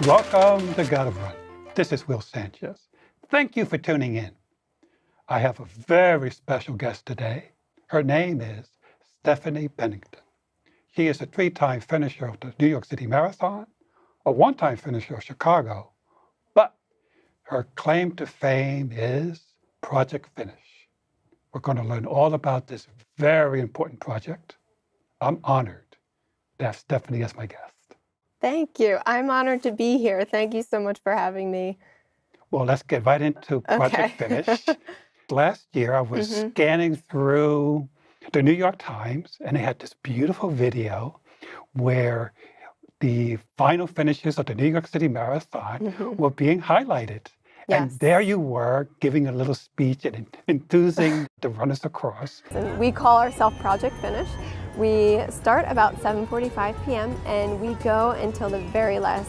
Welcome to Gotta Run. This is Will Sanchez. Thank you for tuning in. I have a very special guest today. Her name is Stephanie Pennington. She is a 3-time finisher of the New York City Marathon, a 1-time finisher of Chicago, but her claim to fame is Project Finish. We're going to learn all about this very important project. I'm honored to have Stephanie as my guest. Thank you. I'm honored to be here. Thank you so much for having me. Well, let's get right into Project Finish. Last year, I was scanning through the New York Times, and they had this beautiful video where the final finishes of the New York City Marathon were being highlighted. Yes. And there you were, giving a little speech and enthusing the runners across. And we call ourselves Project Finish. We start about 7:45 p.m. and we go until the very last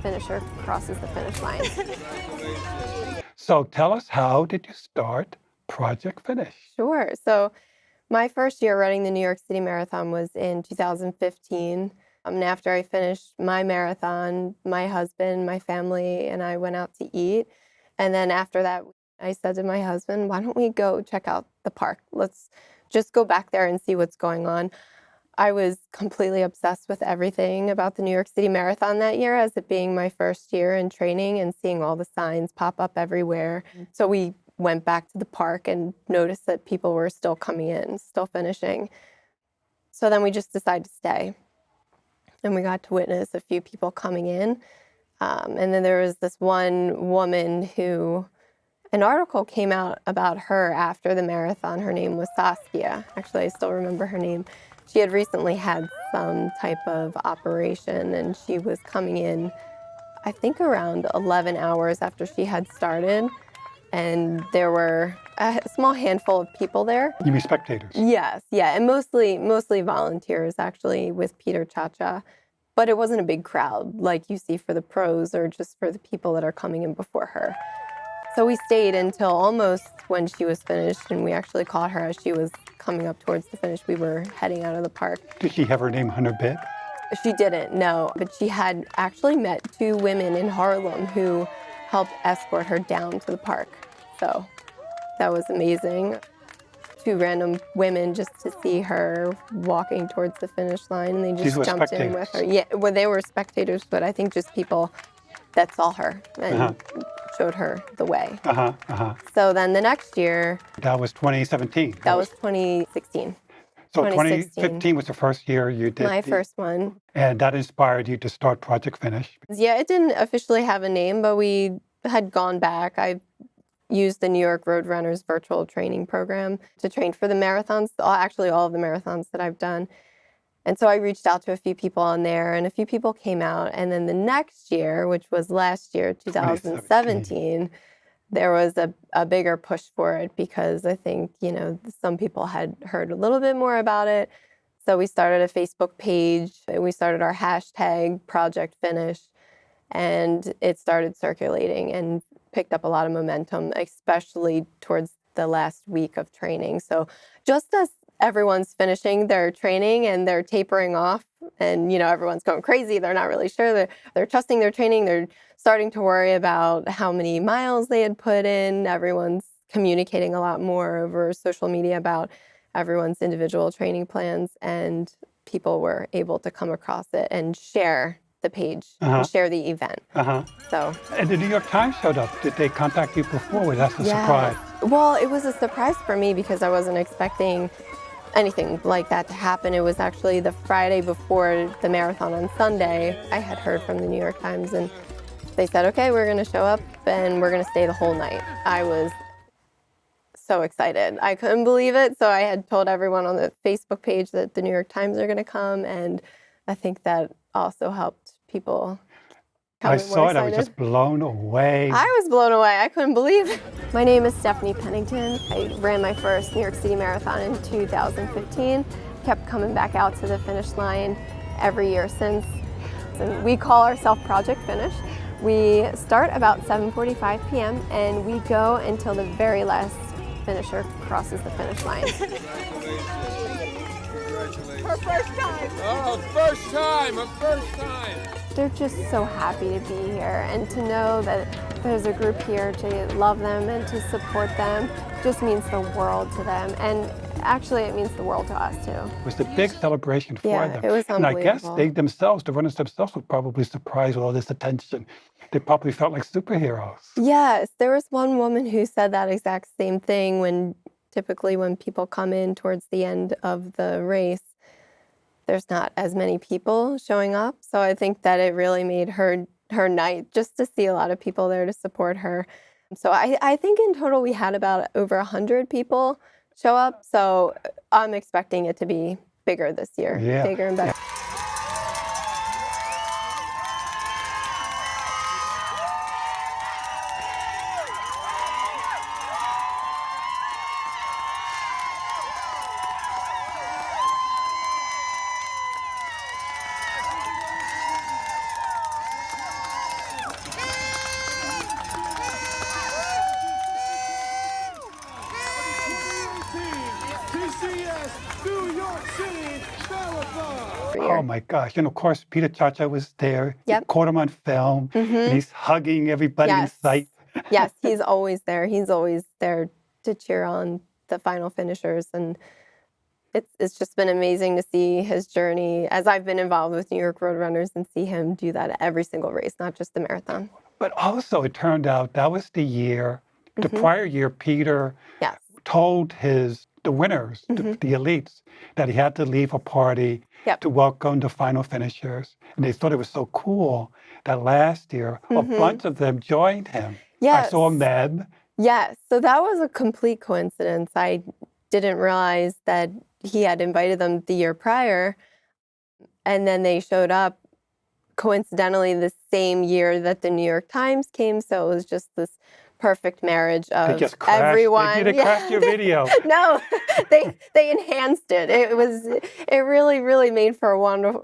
finisher crosses the finish line. So tell us, how did you start Project Finish? Sure. So my first year running the New York City Marathon was in 2015. And after I finished my marathon, my husband, my family, and I went out to eat. And then after that, I said to my husband, why don't we go check out the park? Let's just go back there and see what's going on. I was completely obsessed with everything about the New York City Marathon that year, as it being my first year in training and seeing all the signs pop up everywhere. So we went back to the park and noticed that people were still coming in, still finishing. So then we just decided to stay. And we got to witness a few people coming in. And then there was this one woman who, an article came out about her after the marathon. Her name was Saskia. Actually, I still remember her name. She had recently had some type of operation, and she was coming in, I think, around 11 hours after she had started. And there were a small handful of people there. You mean spectators? Yes, yeah, and mostly volunteers, actually, with Peter Cha-Cha. But it wasn't a big crowd like you see for the pros or just for the people that are coming in before her. So we stayed until almost when she was finished, and we actually caught her as she was coming up towards the finish. We were heading out of the park. Did she have her name on her bib? She didn't, no. But she had actually met 2 women in Harlem who helped escort her down to the park. So that was amazing. 2 random women just to see her walking towards the finish line, and they just jumped in with her. Yeah, well, they were spectators, but I think just people that saw her and showed her the way. So then the next year... That was 2017. That was 2016. So 2015 was the first year you did... My first one. And that inspired you to start Project Finish. Yeah, it didn't officially have a name, but we had gone back. I used the New York Roadrunners virtual training program to train for the marathons, actually all of the marathons that I've done. And so I reached out to a few people on there, and a few people came out. And then the next year, which was last year, 2017, there was a bigger push for it, because I think, some people had heard a little bit more about it. So we started a Facebook page, and we started our hashtag Project Finish, and it started circulating and picked up a lot of momentum, especially towards the last week of training. So just as everyone's finishing their training and they're tapering off, and everyone's going crazy, they're not really sure, they're trusting their training, they're starting to worry about how many miles they had put in. Everyone's communicating a lot more over social media about everyone's individual training plans, and people were able to come across it and share the page, and share the event. So. And the New York Times showed up. Did they contact you before? Was that a surprise? Well, it was a surprise for me because I wasn't expecting anything like that to happen. It was actually the Friday before the marathon on Sunday. I had heard from the New York Times, and they said, okay, we're going to show up and we're going to stay the whole night. I was so excited. I couldn't believe it. So I had told everyone on the Facebook page that the New York Times are going to come, and I think that also helped people. I saw it. I was just blown away. I was blown away. I couldn't believe it. My name is Stephanie Pennington. I ran my first New York City Marathon in 2015. Kept coming back out to the finish line every year since. And we call ourselves Project Finish. We start about 7:45 p.m. and we go until the very last finisher crosses the finish line. Her first time. Oh, first time, her first time. they're just so happy to be here, and to know that there's a group here to love them and to support them just means the world to them. And actually, it means the world to us too. It was a big celebration for them. It was And I guess unbelievable. they themselves, the runners themselves, were probably surprised with all this attention. They probably felt like superheroes. Yes, there was one woman who said that exact same thing when typically when people come in towards the end of the race, there's not as many people showing up. So I think that it really made her night just to see a lot of people there to support her. So I think in total we had about over 100 people show up. So I'm expecting it to be bigger this year, Yeah. bigger and better. New York City Marathon. Oh my gosh. And of course, Peter Chacha was there. Yep. You caught him on film. And he's hugging everybody in Yes. sight. Yes, he's always there. He's always there to cheer on the final finishers. And it's just been amazing to see his journey as I've been involved with New York Road Runners and see him do that at every single race, not just the marathon. But also, it turned out that was the year, the prior year, Peter Yes. told the winners, the elites, that he had to leave a party Yep. to welcome the final finishers. And they thought it was so cool that last year, a bunch of them joined him. Yes. I saw Meb. Yes. So that was a complete coincidence. I didn't realize that he had invited them the year prior. And then they showed up coincidentally the same year that the New York Times came. So it was just this perfect marriage They of just crashed. everyone. They didn't crash your video. No, they enhanced it. It really made for a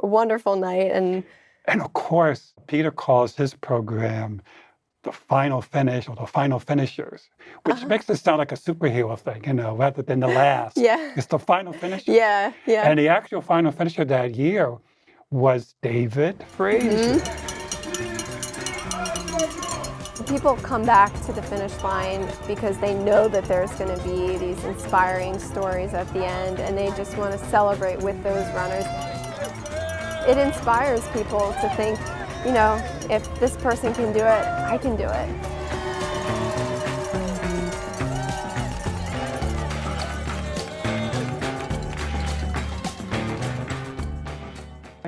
wonderful night. And And of course, Peter calls his program the final finish or the final finishers, which makes it sound like a superhero thing, rather than the last. Yeah. It's the final finisher. yeah. And the actual final finisher that year was David Fraser. People come back to the finish line because they know that there's going to be these inspiring stories at the end, and they just want to celebrate with those runners. It inspires people to think, if this person can do it, I can do it.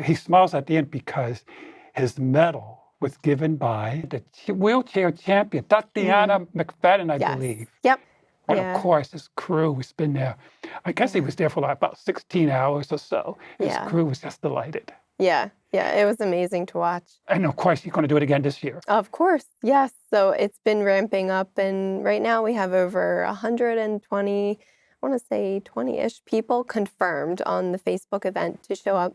He smiles at the end because his medal was given by the wheelchair champion, Tatiana McFadden, I believe. Yep. And Yeah. of course, his crew has been there. I guess he was there for about 16 hours or so. His Yeah. crew was just delighted. Yeah. It was amazing to watch. And of course, you're going to do it again this year. Of course, yes. So it's been ramping up, and right now we have over 120, I want to say 20-ish people confirmed on the Facebook event to show up.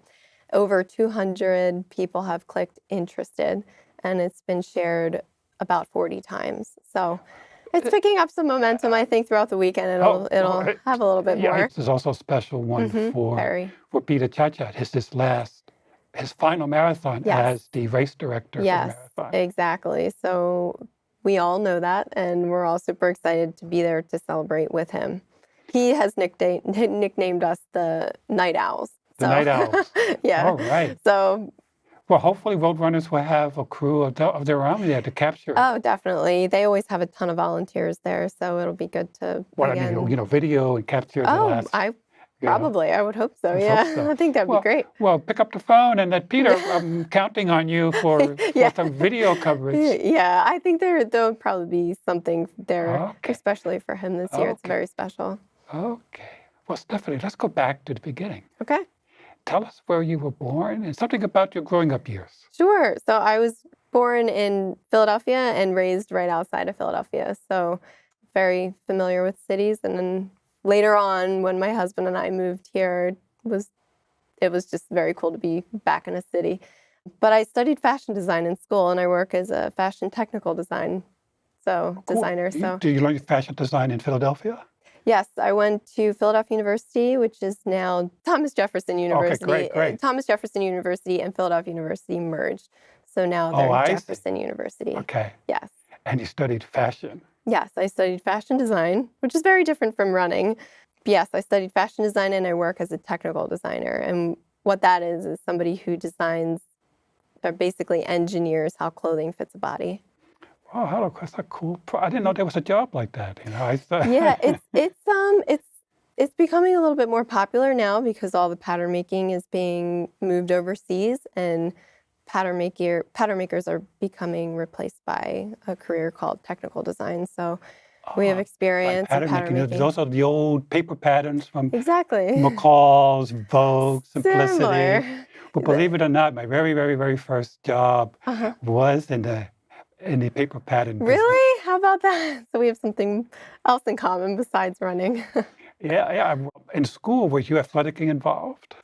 Over 200 people have clicked interested, and it's been shared about 40 times. So it's picking up some momentum, I think, throughout the weekend. It'll have a little bit more. There's also a special one Very. for Peter Chacha. His final marathon Yes. as the race director Yes, for the marathon. exactly. So we all know that, and we're all super excited to be there to celebrate with him. He has nicknamed us the Night Owls. The Night Owls. Yeah. All right. So, Well, hopefully Roadrunners will have a crew of their own there to capture. oh, definitely. They always have a ton of volunteers there, so it'll be good to, Video and capture the last. Probably. I would hope so. Let's Yeah. hope so. I think that'd be great. Well, pick up the phone and let Peter, I'm counting on you for some video coverage. Yeah. I think there'll probably be something there, Okay. especially for him this year. It's Okay. very special. Okay. Well, Stephanie, let's go back to the beginning. Okay. Tell us where you were born and something about your growing up years. Sure. So I was born in Philadelphia and raised right outside of Philadelphia. So very familiar with cities. And then later on, when my husband and I moved here, it was just very cool to be back in a city. But I studied fashion design in school, and I work as a fashion technical designer. Cool. So Do you learn fashion design in Philadelphia? Yes, I went to Philadelphia University, which is now Thomas Jefferson University. great. Thomas Jefferson University and Philadelphia University merged. So now Oh, they're I see. Jefferson University. Okay. Yes. And you studied fashion. Yes, I studied fashion design, which is very different from running. But yes, I studied fashion design and I work as a technical designer. And what that is somebody who designs or basically engineers how clothing fits a body. Oh, hello, that's a cool. I didn't know there was a job like that. I thought. Yeah, it's becoming a little bit more popular now because all the pattern making is being moved overseas, and pattern makers are becoming replaced by a career called technical design. So we have experience in pattern making. Those are the old paper patterns from Exactly. McCall's, Vogue, Simplicity. Similar. But believe it or not, my very, very, very first job was in the paper pattern business. Really? How about that? So we have something else in common besides running. Yeah. In school, were you athletically involved?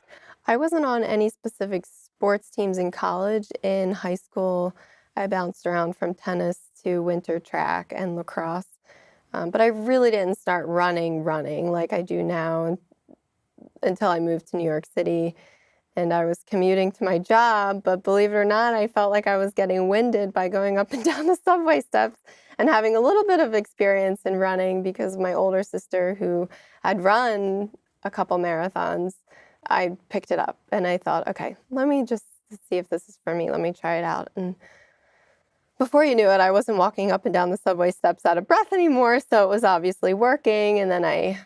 I wasn't on any specific sports teams in college. In high school, I bounced around from tennis to winter track and lacrosse. But I really didn't start running like I do now until I moved to New York City. And I was commuting to my job, but believe it or not, I felt like I was getting winded by going up and down the subway steps and having a little bit of experience in running because my older sister, who had run a couple marathons, I picked it up and I thought, okay, let me just see if this is for me. Let me try it out. And before you knew it, I wasn't walking up and down the subway steps out of breath anymore, so it was obviously working. And then I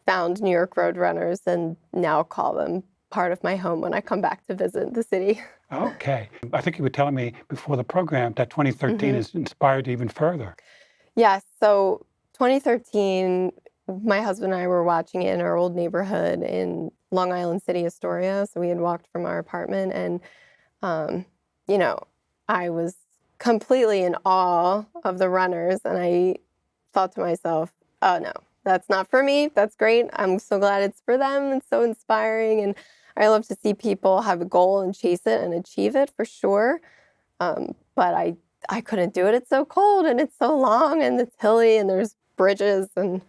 found New York Road Runners and now call them part of my home when I come back to visit the city. Okay. I think you were telling me before the program that 2013 is inspired even further. Yes. So 2013, my husband and I were watching it in our old neighborhood in Long Island City, Astoria. So we had walked from our apartment and, I was completely in awe of the runners. And I thought to myself, oh no, that's not for me. That's great. I'm so glad it's for them. It's so inspiring. And I love to see people have a goal and chase it and achieve it for sure. But I couldn't do it. It's so cold and it's so long and it's hilly and there's bridges and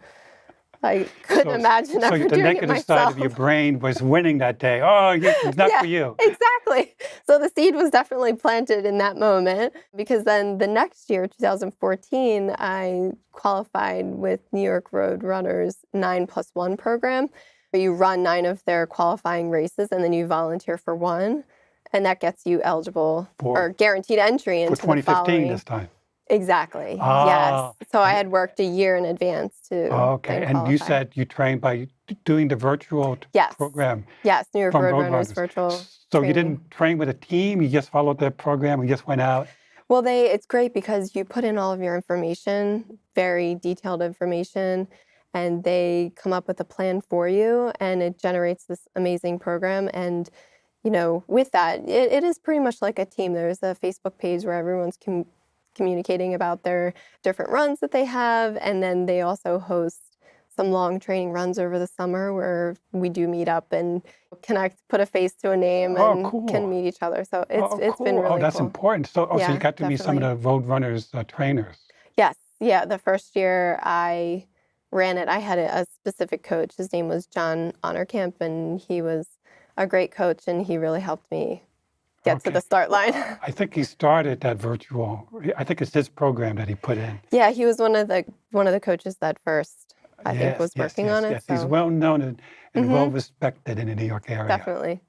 I couldn't imagine ever doing it myself. So the negative side of your brain was winning that day. Oh, it's not for you. Exactly. So the seed was definitely planted in that moment because then the next year, 2014, I qualified with New York Road Runners 9+1 program, where you run 9 of their qualifying races and then you volunteer for one. And that gets you eligible or guaranteed entry into for 2015 the following. This time. Exactly. Ah. Yes. So I had worked a year in advance to. Okay. And you said you trained by doing the virtual program. Yes, New York Road Runners virtual. So you didn't train with a team. You just followed the program and just went out. Well, it's great because you put in all of your information, very detailed information, and they come up with a plan for you, and it generates this amazing program. And with that, it is pretty much like a team. There's a Facebook page where everyone's communicating about their different runs that they have. And then they also host some long training runs over the summer where we do meet up and connect, put a face to a name and can meet each other. So it's been really cool. That's important. So you got to meet some of the Road Runners trainers. Yes. Yeah. The first year I ran it, I had a specific coach. His name was John Honorkamp, and he was a great coach, and he really helped me get to the start line. I think he started that virtual. I think it's his program that he put in. Yeah, he was one of the coaches that first I think was working on it. Yes, so. He's well known and well respected in the New York area. Definitely.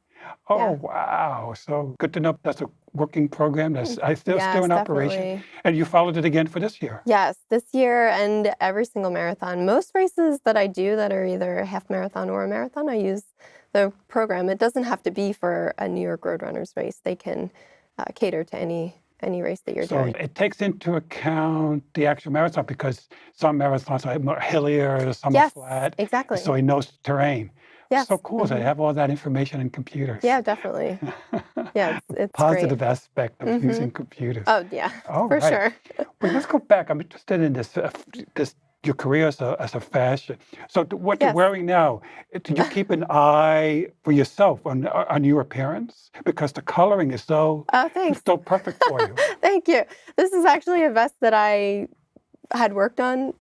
Oh wow! So good to know that's a working program. That's still in operation. And you followed it again for this year. Yes, this year and every single marathon. Most races that I do that are either a half marathon or a marathon, I use the program. It doesn't have to be for a New York Road Runners race. They can cater to any race that you're doing. So it takes into account the actual marathon because some marathons are more hillier, some are flat. Exactly. So he knows the terrain. Yes. So cool. So they have all that information in computers. Yeah, definitally. Yeah, it's positive great. aspect of using computers. Oh yeah, for sure. Well, let's go back. I'm interested in this your career as a fashion. So what you're wearing now, do you keep an eye for yourself on your appearance? Because the coloring is so perfect for you. Thank you. This is actually a vest that I had worked on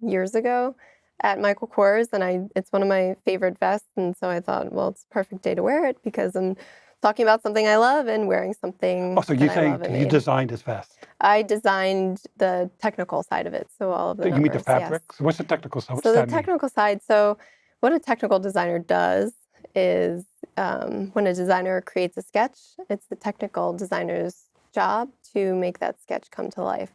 years ago. at Michael Kors, and it's one of my favorite vests. And so I thought, well, it's a perfect day to wear it because I'm talking about something I love and wearing something Oh, so you that I say love and you made. designed this vest? I designed the technical side of it, so all of the You mean the numbers, yes. fabric? So what's the technical side? What So does the that mean? technical side, so what a technical designer does is when a designer creates a sketch, it's the technical designer's job to make that sketch come to life.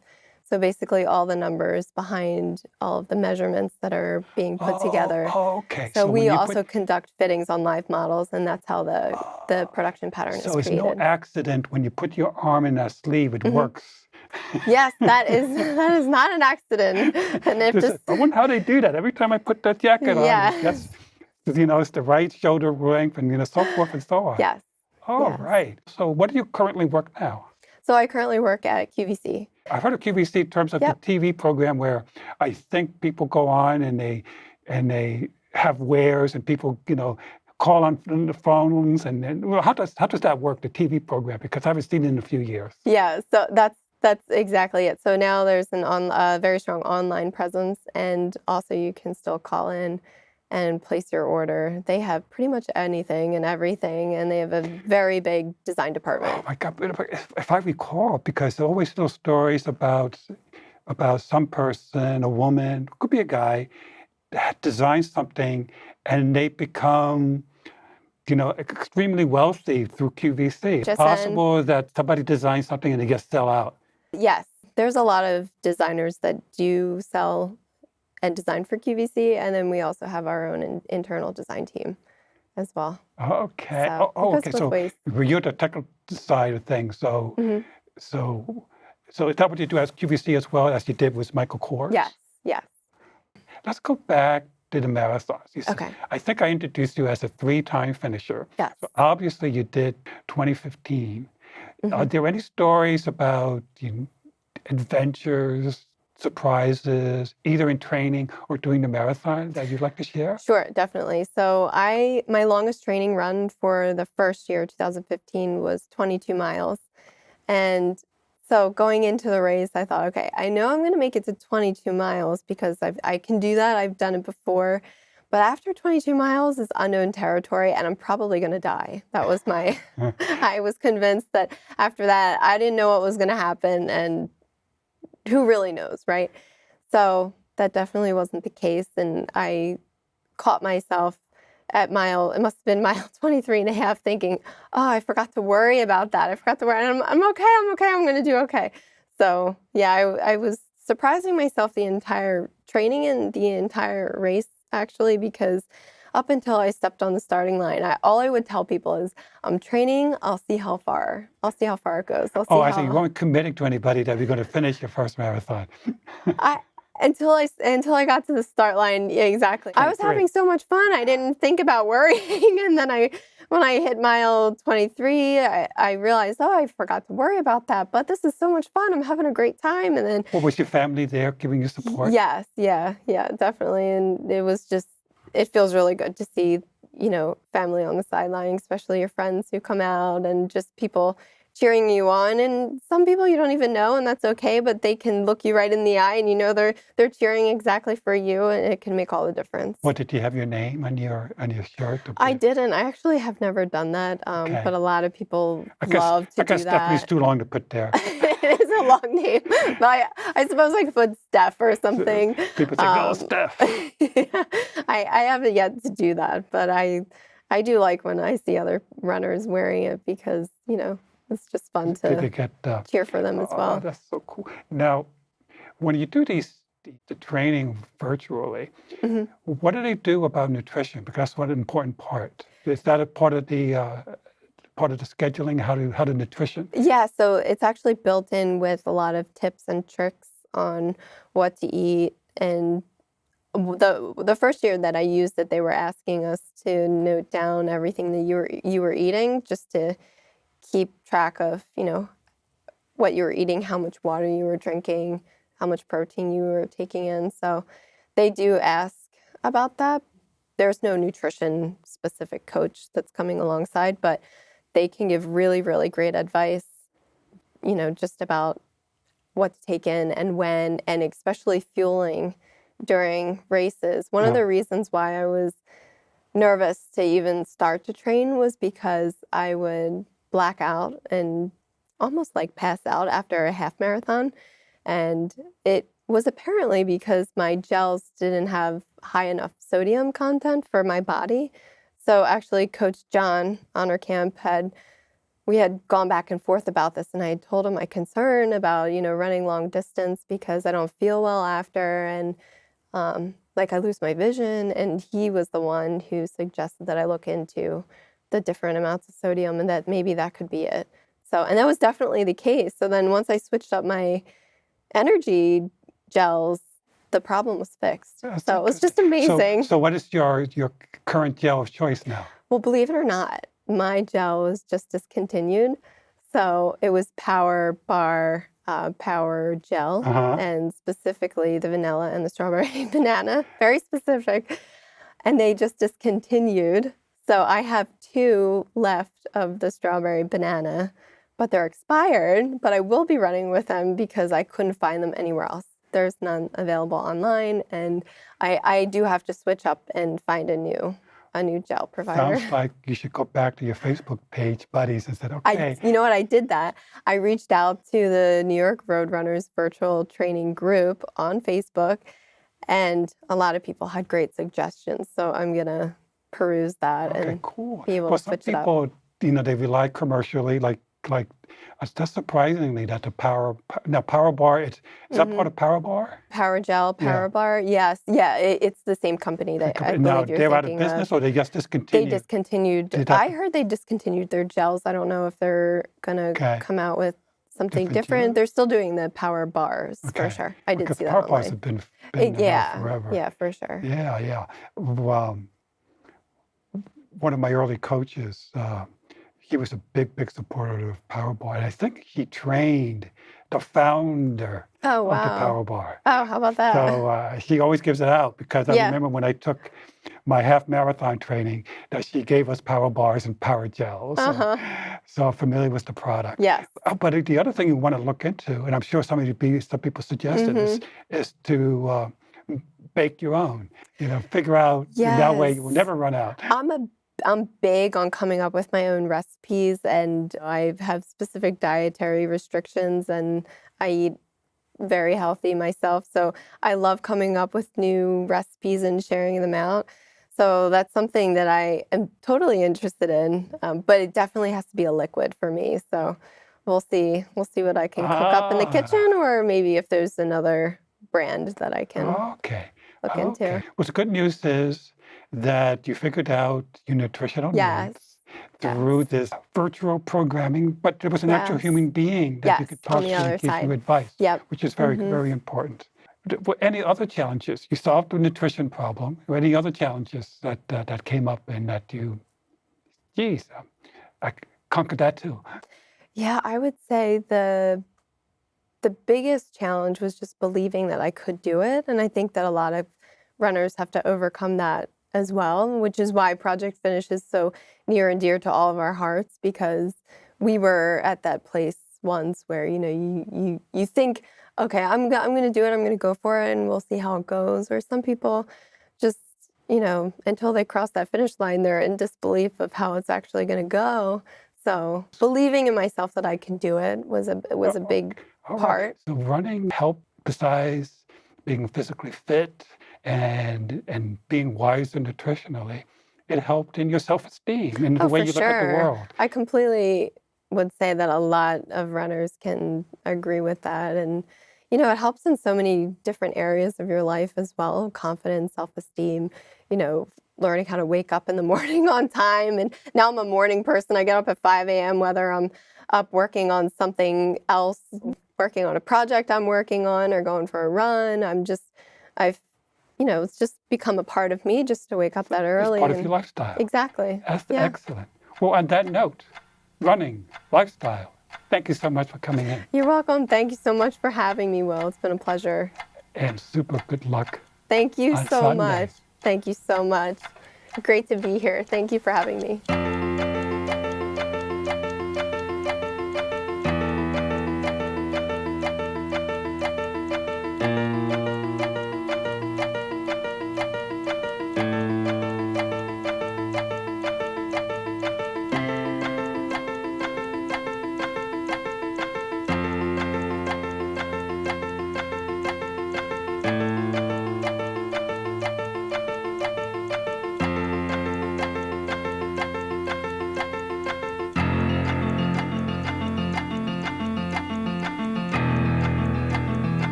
So basically all the numbers behind all of the measurements that are being put together. Oh, okay. So when we you also conduct fittings on live models, and that's how the production pattern is So it's created. no accident when you put your arm in that sleeve, it works. Yes, that is not an accident. And if this, I wonder how they do that. Every time I put that jacket Yeah. on, that's, it's the right shoulder length and so forth and so on. yes. Oh, yes. right. So what do you currently work now? So I currently work at QVC. I've heard of QVC in terms of Yep. the TV program where I think people go on and they have wares and people, call on the phones well, how does that work, the TV program? Because I haven't seen it in a few years. Yeah, so that's exactly it. So now there's a very strong online presence, and also you can still call in and place your order. They have pretty much anything and everything, and they have a very big design department. Oh my God! If I recall, because there are always little stories about some person, a woman, could be a guy, that designs something, and they become, extremely wealthy through QVC. It's possible that somebody designs something and they just sell out. Yes, there's a lot of designers that do sell and design for QVC, and then we also have our own internal design team as well. Okay. So Okay. So you're the technical side of things. So, so is that what you do as QVC as well as you did with Michael Kors? Yes. Yes. Let's go back to the marathons. Okay. I think I introduced you as a 3-time finisher. Yes. So obviously you did 2015. Are there any stories about adventures, surprises, either in training or doing the marathon that you'd like to share? Sure, definitely. So my longest training run for the first year, 2015, was 22 miles. And so going into the race, I thought, okay, I know I'm going to make it to 22 miles because I can do that. I've done it before. But after 22 miles is unknown territory, and I'm probably going to die. That was I was convinced that after that, I didn't know what was going to happen, and who really knows, right? So that definitely wasn't the case, and I caught myself at it must have been mile 23 and a half, thinking, oh, I forgot to worry about that. I forgot to worry, and I'm okay, I'm going to do okay. So yeah, I was surprising myself the entire training and the entire race, actually, because up until I stepped on the starting line, all I would tell people is, I'm training, I'll see how far it goes. I see. You weren't committing to anybody that you're going to finish your first marathon. Until I got to the start line, yeah, exactly. I was having so much fun. I didn't think about worrying. And then when I hit mile 23, I realized, I forgot to worry about that. But this is so much fun. I'm having a great time. And then, was your family there giving you support? Yes, yeah, definitely. And it feels really good to see, family on the sideline, especially your friends who come out and just people cheering you on, and some people you don't even know, and that's okay, but they can look you right in the eye and they're cheering exactly for you, and it can make all the difference. What, did you have your name on your shirt? I didn't. I actually have never done that, but a lot of people love to do that. I guess Stephanie's too long to put there. It is a long name, but I suppose I could put Steph or something. People say, go Steph. I haven't yet to do that, but I do like when I see other runners wearing it because, it's just fun to cheer for them as well. Oh, that's so cool. Now, when you do the training virtually, what do they do about nutrition? Because that's one important part. Is that a part of the scheduling? How to nutrition? Yeah, so it's actually built in with a lot of tips and tricks on what to eat. And the first year that I used it, they were asking us to note down everything that you were eating, just to keep track of, what you were eating, how much water you were drinking, how much protein you were taking in. So they do ask about that. There's no nutrition specific coach that's coming alongside, but they can give really, really great advice, just about what to take in and when, and especially fueling during races. One of the reasons why I was nervous to even start to train was because I would black out and almost like pass out after a half marathon. And it was apparently because my gels didn't have high enough sodium content for my body. So actually Coach John Honor Camp we had gone back and forth about this, and I had told him my concern about, running long distance because I don't feel well after, and I lose my vision. And he was the one who suggested that I look into the different amounts of sodium and that maybe that could be it. So, and that was definitely the case. So then once I switched up my energy gels, the problem was fixed. So it was just amazing. So what is your current gel of choice now? Well, believe it or not, my gel was just discontinued. So it was Power Bar Power Gel, and specifically the vanilla and the strawberry banana, very specific. And they just discontinued. So I have 2 left of the strawberry banana, but they're expired, but I will be running with them because I couldn't find them anywhere else. There's none available online, and I do have to switch up and find a new gel provider. Sounds like you should go back to your Facebook page, buddies, and said, okay. You know what? I did that. I reached out to the New York Roadrunners virtual training group on Facebook, and a lot of people had great suggestions. So I'm going to peruse that and be able to switch it up. Some people, they rely commercially, like that's surprisingly that the Power Bar, is that part of Power Bar? Power Gel, Power Bar, yes. Yeah, it's the same company that I believe you're thinking of. They're out of business, or they just discontinued? They discontinued. I heard they discontinued their gels. I don't know if they're going to come out with something different. They're still doing the Power Bars, for sure. I did see that Power online. Bars have been around forever. Yeah, for sure. Yeah. One of my early coaches, he was a big supporter of Power Bar. And I think he trained the founder of the Power Bar. Oh, how about that? So he always gives it out because I remember when I took my half marathon training that she gave us Power Bars and Power Gels. So I'm familiar with the product. Yes. But the other thing you want to look into, and I'm sure some people suggested is to bake your own. Figure out that way you will never run out. I'm big on coming up with my own recipes, and I have specific dietary restrictions, and I eat very healthy myself. So I love coming up with new recipes and sharing them out. So that's something that I am totally interested in, but it definitely has to be a liquid for me. So we'll see what I can cook up in the kitchen, or maybe if there's another brand that I can look into. Well, the good news is that you figured out your nutritional needs through this virtual programming, but there was an actual human being that you could talk to and give you advice, which is very, very important. Any other challenges? You solved the nutrition problem. Or any other challenges that came up and that I conquered that too? Yeah, I would say the biggest challenge was just believing that I could do it. And I think that a lot of runners have to overcome that as well, which is why Project Finish is so near and dear to all of our hearts, because we were at that place once where, you think, okay, I'm going to do it. I'm going to go for it and we'll see how it goes. Or some people just, until they cross that finish line, they're in disbelief of how it's actually going to go. So believing in myself that I can do it was a big part. So running helped, besides being physically fit and being wiser nutritionally, it helped in your self-esteem and the way you look at the world. I completely would say that a lot of runners can agree with that. And, it helps in so many different areas of your life as well. Confidence, self-esteem, learning how to wake up in the morning on time. And now I'm a morning person. I get up at 5 a.m., whether I'm up working on something else, working on a project I'm working on, or going for a run. It's just become a part of me just to wake up that early. It's part of your lifestyle. Exactly. That's excellent. Well, on that note, running, lifestyle, thank you so much for coming in. You're welcome. Thank you so much for having me, Will. It's been a pleasure. And super good luck. Thank you so Sunday. much. Thank you so much. Great to be here. Thank you for having me.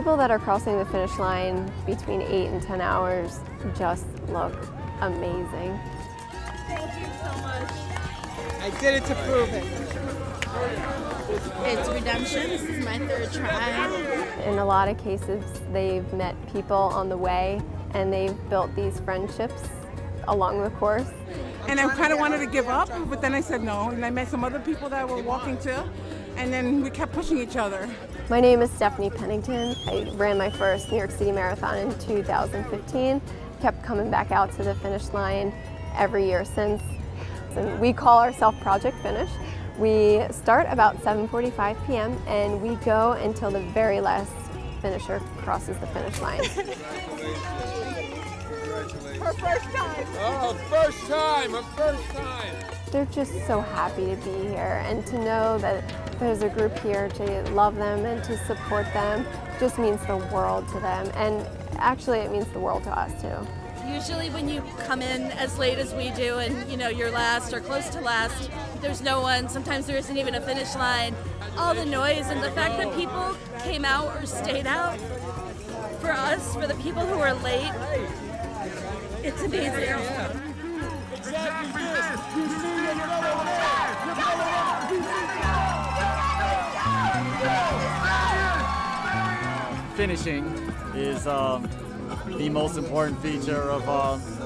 people that are crossing the finish line between 8 and 10 hours just look amazing. Thank you so much. I did it to prove it. It's redemption. This is my third try. In a lot of cases, they've met people on the way and they've built these friendships along the course. And I kind of wanted to give up, but then I said no. And I met some other people that were walking too. And then we kept pushing each other. My name is Stephanie Pennington. I ran my first New York City Marathon in 2015. Kept coming back out to the finish line every year since. And we call ourselves Project Finish. We start about 7:45 p.m. and we go until the very last finisher crosses the finish line. Her first time. Oh, first time. They're just so happy to be here, and to know that there's a group here to love them and to support them just means the world to them. And actually it means the world to us too. Usually when you come in as late as we do and you're last or close to last, there's no one. Sometimes there isn't even a finish line. All the noise and the fact that people came out or stayed out for us, for the people who are late, it's amazing. Finishing is the most important feature of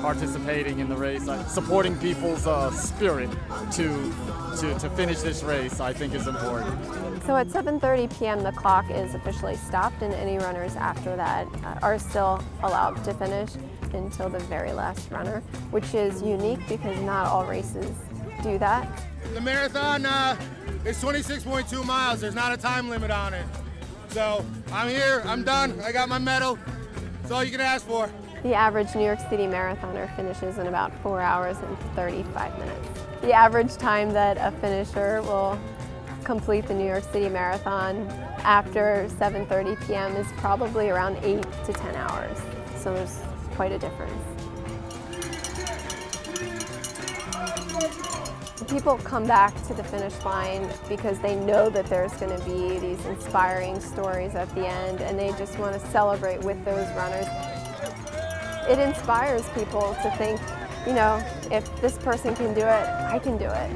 participating in the race. Supporting people's spirit to finish this race, I think, is important. So at 7:30 p.m. the clock is officially stopped, and any runners after that are still allowed to finish until the very last runner, which is unique because not all races do that. The marathon is 26.2 miles. There's not a time limit on it. So I'm here, I'm done, I got my medal. That's all you can ask for. The average New York City marathoner finishes in about 4 hours and 35 minutes. The average time that a finisher will complete the New York City Marathon after 7:30 p.m. is probably around 8 to 10 hours. So there's quite a difference. People come back to the finish line because they know that there's going to be these inspiring stories at the end, and they just want to celebrate with those runners. It inspires people to think, if this person can do it, I can do it.